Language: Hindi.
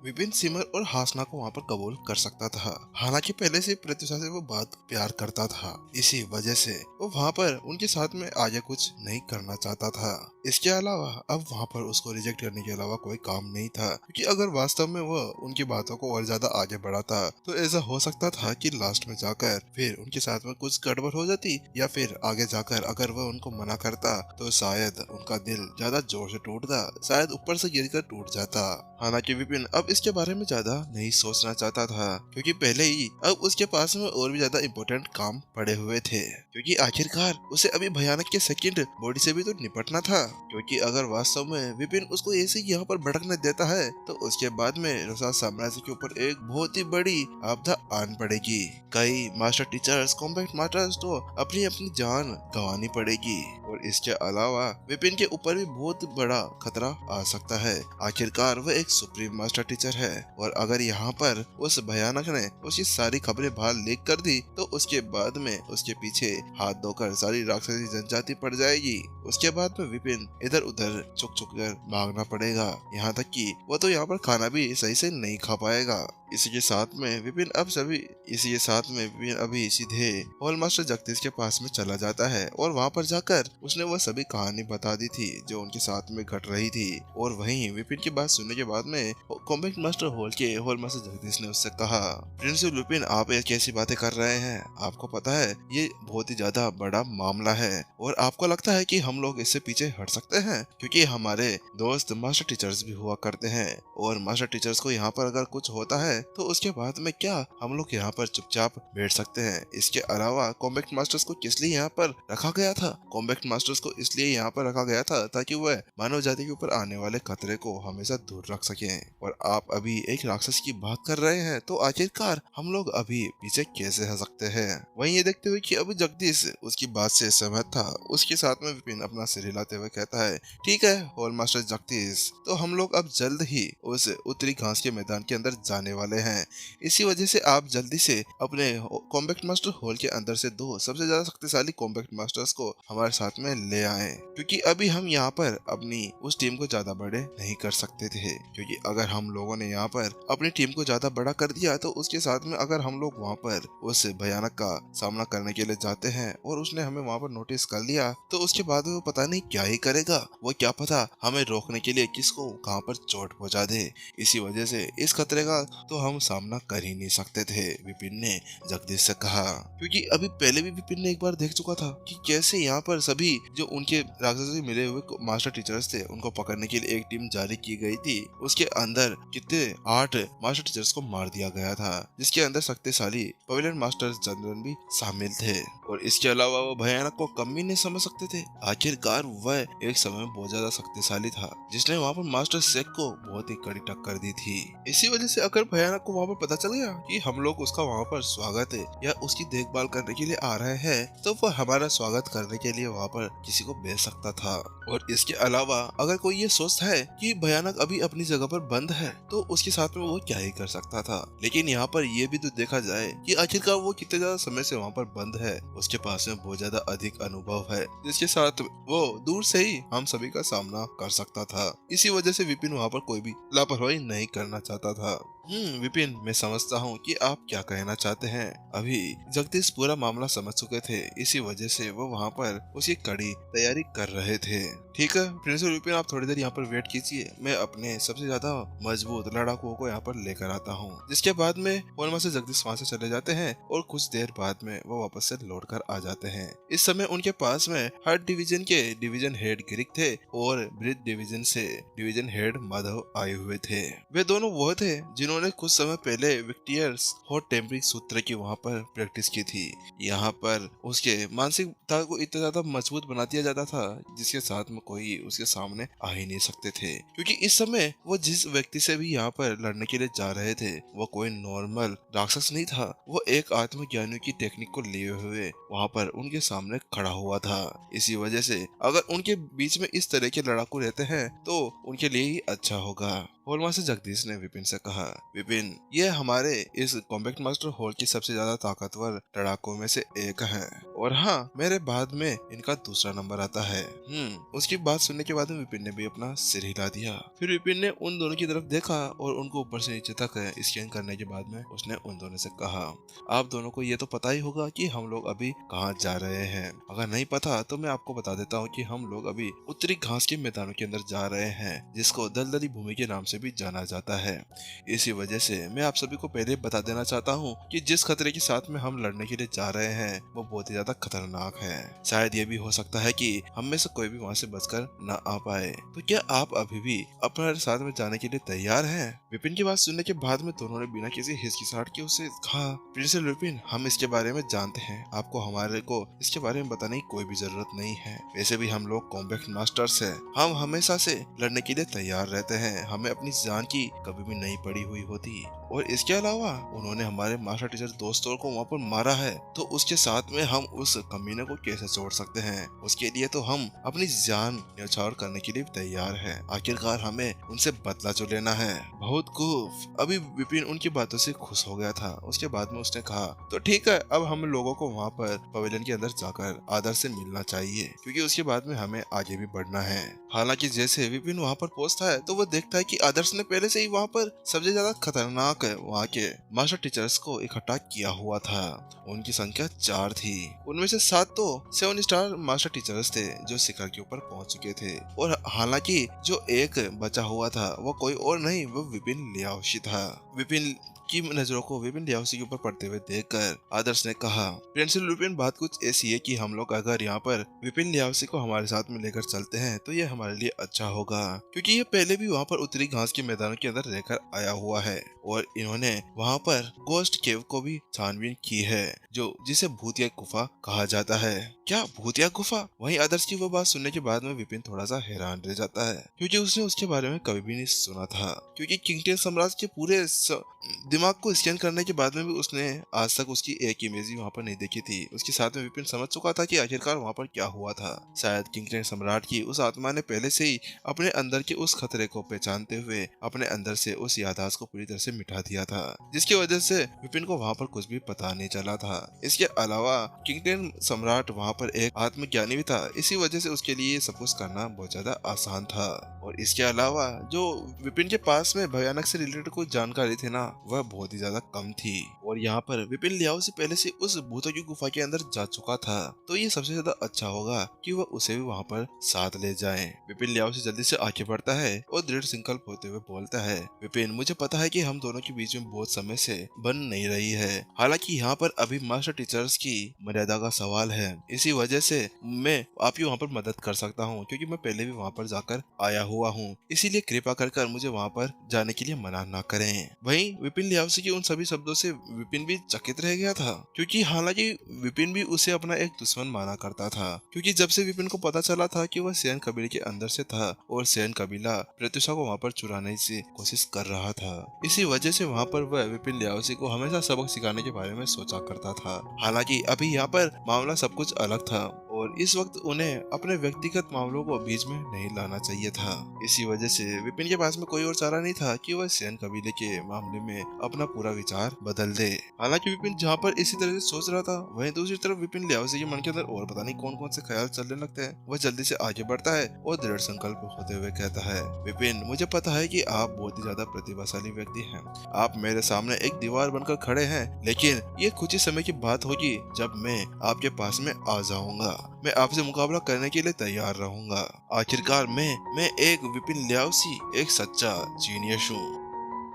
विपिन सिमर और हासना को वहाँ पर कबूल कर सकता था। हालांकि पहले से प्रत्युषा से वो बहुत प्यार करता था, इसी वजह से वो वहाँ पर उनके साथ में आगे कुछ नहीं करना चाहता था। इसके अलावा अब वहाँ पर उसको रिजेक्ट करने के अलावा कोई काम नहीं था, क्योंकि अगर वास्तव में वो उनकी बातों को और ज्यादा आगे बढ़ाता तो ऐसा हो सकता था कि लास्ट में जाकर फिर उनके साथ में कुछ गड़बड़ हो जाती, या फिर आगे जाकर अगर वह उनको मना करता तो शायद उनका दिल ज्यादा जोर से टूटता, शायद ऊपर से गिरकर टूट जाता। हालांकि विपिन अब इसके बारे में ज्यादा नहीं सोचना चाहता था, क्योंकि पहले ही अब उसके पास में और भी ज्यादा इम्पोर्टेंट काम पड़े हुए थे, क्योंकि आखिरकार उसे अभी भयानक के सेकंड बॉडी से भी तो निपटना था। क्योंकि अगर वास्तव में विपिन उसको ऐसे ही यहाँ पर भटकने देता है तो उसके बाद में रोसा साम्राज्य के ऊपर एक बहुत ही बड़ी आपदा आन पड़ेगी। कई मास्टर टीचर्स, कॉम्बैट मास्टर्स तो अपनी अपनी जान गंवानी पड़ेगी, और इसके अलावा विपिन के ऊपर भी बहुत बड़ा खतरा आ सकता है। आखिरकार वह एक सुप्रीम मास्टर टीचर है, और अगर यहाँ पर उस भयानक ने उसकी सारी खबरें बाहर लीक कर दी तो उसके बाद में उसके पीछे हाथ धोकर सारी राक्षसी जनजाति पड़ जाएगी। उसके बाद में विपिन इधर उधर छुक छुक कर भागना पड़ेगा, यहाँ तक कि वो तो यहाँ पर खाना भी सही से नहीं खा पाएगा। इसी के साथ में विपिन अभी सीधे हॉल मास्टर जगदीश के पास में चला जाता है, और वहाँ पर जाकर उसने वह सभी कहानी बता दी थी जो उनके साथ में घट रही थी। और वहीं विपिन की बात सुनने के बाद में combat master hall master Jagdish ने उससे कहा, प्रिंसिपल विपिन, आप ये कैसी बातें कर रहे हैं? आपको पता है ये बहुत ही ज्यादा बड़ा मामला है, और आपको लगता है कि हम लोग इससे पीछे हट सकते हैं? क्योंकि हमारे दोस्त मास्टर टीचर्स भी हुआ करते हैं, और मास्टर टीचर्स को यहाँ पर अगर कुछ होता है तो उसके बाद में क्या हम लोग यहाँ पर चुपचाप बैठ सकते हैं? इसके अलावा कॉम्बैट मास्टर्स को किस लिए यहाँ पर रखा गया था? कॉम्बैट मास्टर्स को इसलिए यहाँ पर रखा गया था ताकि वह मानव जाति के ऊपर आने वाले खतरे को हमेशा दूर रख सके। और आप अभी एक राक्षस की बात कर रहे हैं, तो आखिरकार हम लोग अभी पीछे कैसे हो सकते हैं? वहीं ये देखते हुए कि अभी जगदीश उसकी बात से सहमत था, उसके साथ में विपिन अपना सिर हिलाते हुए कहता है, ठीक है हॉल मास्टर जगदीश, तो हम लोग अब जल्द ही उस उत्तरी घास के मैदान के अंदर जाने वाले हैं। इसी वजह से आप जल्दी से अपने कॉम्बैट मास्टर हॉल के अंदर से दो सबसे ज्यादा शक्तिशाली कॉम्बैट मास्टर्स को हमारे साथ में ले आए, क्योंकि अभी हम यहाँ पर अपनी उस टीम को ज्यादा बड़े नहीं कर सकते थे। क्योंकि अगर हम लोगों ने यहाँ पर अपनी टीम को ज्यादा बड़ा कर दिया तो उसके साथ में अगर हम लोग वहाँ पर उस भयानक का सामना करने के लिए जाते हैं और उसने हमें वहाँ पर नोटिस कर लिया तो उसके बाद वो पता नहीं क्या ही करेगा। वो क्या पता हमें रोकने के लिए किसको कहाँ पर चोट पहुँचा दे। इसी वजह से इस खतरे का तो हम सामना कर ही नहीं सकते थे, विपिन ने जगदीश से कहा। क्योंकि अभी पहले भी विपिन ने एक बार देख चुका था कि कैसे यहाँ पर सभी जो उनके राक्षस से मिले हुए मास्टर टीचर्स थे उनको पकड़ने के लिए एक टीम जारी की गई थी। उसके अंदर कितने 8 मास्टर टीचर्स को मार दिया गया था, जिसके अंदर शक्तिशाली पवेलियन मास्टर जनरल भी शामिल थे। और इसके अलावा वो भयानक को कम भी नहीं समझ सकते थे। आखिरकार वह एक समय में बहुत ज्यादा शक्तिशाली था, जिसने वहाँ पर मास्टर शेख को बहुत ही कड़ी टक्कर दी थी। इसी वजह से अगर भयानक को वहाँ पर पता चल गया कि हम लोग उसका वहाँ पर स्वागत है या उसकी देखभाल करने के लिए आ रहे हैं, तो वह हमारा स्वागत करने के लिए वहाँ पर किसी को भेज सकता था। और इसके अलावा अगर कोई ये सोचता है कि भयानक अभी अपनी जगह पर बंद है तो उसके साथ में वो क्या ही कर सकता था। लेकिन यहाँ पर ये भी तो देखा जाए कि आखिरकार वो कितने ज्यादा समय से वहाँ पर बंद है। उसके पास में बहुत ज्यादा अधिक अनुभव है, जिसके साथ वो दूर से ही हम सभी का सामना कर सकता था। इसी वजह से विपिन वहाँ पर कोई भी लापरवाही नहीं करना चाहता था। विपिन, मैं समझता हूँ कि आप क्या कहना चाहते हैं। अभी जगदीश पूरा मामला समझ चुके थे, इसी वजह से वो वहाँ पर उसकी कड़ी तैयारी कर रहे थे। ठीक है प्रिंसिपल विपिन, आप थोड़ी देर यहाँ पर वेट कीजिए, मैं अपने सबसे ज्यादा मजबूत लड़ाकुओं को यहाँ पर लेकर आता हूँ। जिसके बाद में हॉल से जगदीश वहाँ से चले जाते हैं और कुछ देर बाद में वो वापस से लौट कर आ जाते हैं। इस समय उनके पास में हर डिवीजन के डिवीजन हेड गिरिक थे और ब्रिज डिवीजन से डिवीजन हेड माधव आए हुए थे। वे दोनों वो थे जिन्होंने कुछ समय पहले विक्टियर्स हॉट टेम्परिंग सूत्र की वहाँ पर प्रैक्टिस की थी। यहाँ पर उसके मानसिकता को इतना ज्यादा मजबूत बना दिया जाता था जिसके साथ में कोई उसके सामने आ ही नहीं सकते थे। क्योंकि इस समय वो जिस व्यक्ति से भी यहाँ पर लड़ने के लिए जा रहे थे वो कोई नॉर्मल राक्षस नहीं था, वो एक आत्मज्ञानियों की टेक्निक को लिए हुए वहाँ पर उनके सामने खड़ा हुआ था। इसी वजह से अगर उनके बीच में इस तरह के लड़ाकू रहते हैं तो उनके लिए ही अच्छा होगा। हॉल मास्टर जगदीश ने विपिन से कहा, विपिन, ये हमारे इस कॉम्बैट मास्टर हॉल की सबसे ज्यादा ताकतवर लड़ाकों में से एक है, और हाँ, मेरे बाद में इनका दूसरा नंबर आता है। उसकी बात सुनने के बाद विपिन ने भी अपना सिर हिला दिया। फिर विपिन ने उन दोनों की तरफ देखा और उनको ऊपर से नीचे तक स्कैन करने के बाद में उसने उन दोनों से कहा, आप दोनों को ये तो पता ही होगा कि हम लोग अभी कहाँ जा रहे हैं। अगर नहीं पता तो मैं आपको बता देता हूँ कि हम लोग अभी उत्तरी घास के मैदानों के अंदर जा रहे हैं, जिसको दलदली भूमि के नाम से भी जाना जाता है। इसी वजह से मैं आप सभी को पहले बता देना चाहता हूँ कि जिस खतरे के साथ में हम लड़ने के लिए जा रहे हैं वो बहुत ही ज्यादा खतरनाक है। शायद ये भी हो सकता है कि हम में से कोई भी वहाँ से बचकर न आ पाए। तो क्या आप अभी भी अपने साथ में जाने के लिए तैयार हैं? विपिन की बात सुनने के बाद में दोनों ने बिना किसी हिचकिचाहट के उसे कहा, प्रिंसिपल विपिन, हम इसके बारे में जानते हैं, आपको हमारे को इसके बारे में बताने की कोई भी जरूरत नहीं है। वैसे भी हम लोग कॉम्बैट मास्टर्स हैं, हम हमेशा से लड़ने के लिए तैयार रहते हैं, हमें अपनी जान की कभी भी नहीं पड़ी हुई होती। और इसके अलावा उन्होंने हमारे मास्टर टीचर दोस्तों को वहाँ पर मारा है, तो उसके साथ में हम उस कमीने को कैसे छोड़ सकते हैं? उसके लिए तो हम अपनी जान न्यौछावर करने के लिए तैयार हैं। आखिरकार हमें उनसे बदला जो लेना है। बहुत खूब। अभी विपिन उनकी बातों से खुश हो गया था। उसके बाद में उसने कहा, तो ठीक है, अब हम लोगों को वहाँ पर पवेलियन के अंदर जाकर आदर्श से मिलना चाहिए, क्योंकि उसके बाद में हमें आगे भी बढ़ना है। हालांकि जैसे विपिन वहाँ पर पहुँचता है तो वो देखता है कि आदर्श ने पहले से ही वहाँ पर सबसे ज्यादा खतरनाक वहाँ के मास्टर टीचर्स को इकट्ठा किया हुआ था। उनकी संख्या 4 थी। उनमें से 7 तो 7 स्टार मास्टर टीचर्स थे जो शिखर के ऊपर पहुंच चुके थे, और हालांकि जो एक बचा हुआ था वो कोई और नहीं, वो विपिन लियाओशी था। विपिन की नजरों को विपिन लियाओशी के ऊपर पड़ते हुए देखकर आदर्श ने कहा, प्रिंसिपल विपिन, बात कुछ ऐसी है कि हम लोग अगर यहाँ पर विपिन लियाओशी को हमारे साथ में लेकर चलते हैं तो ये हमारे लिए अच्छा होगा, क्योंकि ये पहले भी वहाँ पर उत्तरी घास के मैदानों के अंदर रहकर आया हुआ है, और इन्होंने वहाँ पर गोस्ट केव को भी छानबीन की है, जो जिसे भूतिया गुफा कहा जाता है। क्या भूतिया गुफा? वहीं आदर्श की वो बात सुनने के बाद में विपिन थोड़ा सा हैरान रह जाता है, क्योंकि उसने उसके बारे में कभी भी नहीं सुना था। क्योंकि किंगटेन साम्राज्य के पूरे दिमाग को स्कैन करने के बाद में भी उसने आज तक उसकी एक इमेज भी वहाँ पर नहीं देखी थी। उसके साथ में विपिन समझ चुका था कि आखिरकार वहाँ पर क्या हुआ था। शायद किंगटेन सम्राट की उस आत्मा ने पहले से ही अपने अंदर के उस खतरे को पहचानते हुए अपने अंदर से उस याददाश्त को पूरी तरह से मिटा दिया था, जिसकी वजह से विपिन को वहाँ पर कुछ भी पता नहीं चला था। इसके अलावा किंगटेन सम्राट वहाँ पर एक आत्मज्ञानी भी था, इसी वजह से उसके लिए सब कुछ करना बहुत ज्यादा आसान था। और इसके अलावा जो विपिन के पास में भयानक से रिलेटेड कोई जानकारी थी ना, वह बहुत ही ज्यादा कम थी। और यहाँ पर विपिन लियाओशी पहले से उस भूतों की गुफा के अंदर जा चुका था, तो ये सबसे ज्यादा अच्छा होगा कि वह उसे भी वहाँ पर साथ ले जाए। विपिन लियाओशी जल्दी से आगे बढ़ता है और दृढ़ संकल्प होते हुए बोलता है, विपिन, मुझे पता है कि हम दोनों के बीच में बहुत समय से बन नहीं रही है, हालांकि यहाँ पर अभी मास्टर टीचर्स की मर्यादा का सवाल है, इसी वजह से मैं आपकी वहाँ पर मदद कर सकता हूँ, क्योंकि मैं पहले भी वहाँ पर जाकर आया हुआ हूँ, इसीलिए कृपा कर मुझे वहाँ पर जाने के लिए मना न करें। वहीं विपिन लियाओशी के उन सभी शब्दों से विपिन भी चकित रह गया था, क्योंकि हालांकि विपिन भी उसे अपना एक दुश्मन माना करता था, क्योंकि जब से विपिन को पता चला था कि वह सैन कबीले के अंदर से था और सैन कबीला प्रत्युषा को वहाँ पर चुराने की कोशिश कर रहा था, इसी वजह से वहाँ पर वह विपिन लियाओशी को हमेशा सबक सिखाने के बारे में सोचा करता था। हालांकि अभी यहाँ पर मामला सब कुछ अलग था और इस वक्त उन्हें अपने व्यक्तिगत मामलों को बीच में नहीं लाना चाहिए था। इसी वजह से विपिन के पास में कोई और चारा नहीं था कि वह सैन कबीले के मामले में अपना पूरा विचार बदल दे। हालांकि विपिन जहाँ पर इसी तरह से सोच रहा था, वहीं दूसरी तरफ विपिन लियाओशी के मन के अंदर और पता नहीं कौन कौन से ख्याल चलने लगते हैं। वह जल्दी से आगे बढ़ता है और दृढ़ संकल्प होते हुए कहता है, विपिन, मुझे पता है कि आप बहुत ही ज्यादा प्रतिभाशाली व्यक्ति हैं, आप मेरे सामने एक दीवार बनकर खड़े हैं, लेकिन ये कुछ ही समय की बात होगी जब मैं आपके पास में आ जाऊंगा, मैं आपसे मुकाबला करने के लिए तैयार रहूंगा। आखिरकार मैं एक विपिन लियाओशी एक सच्चा जीनियस हूँ।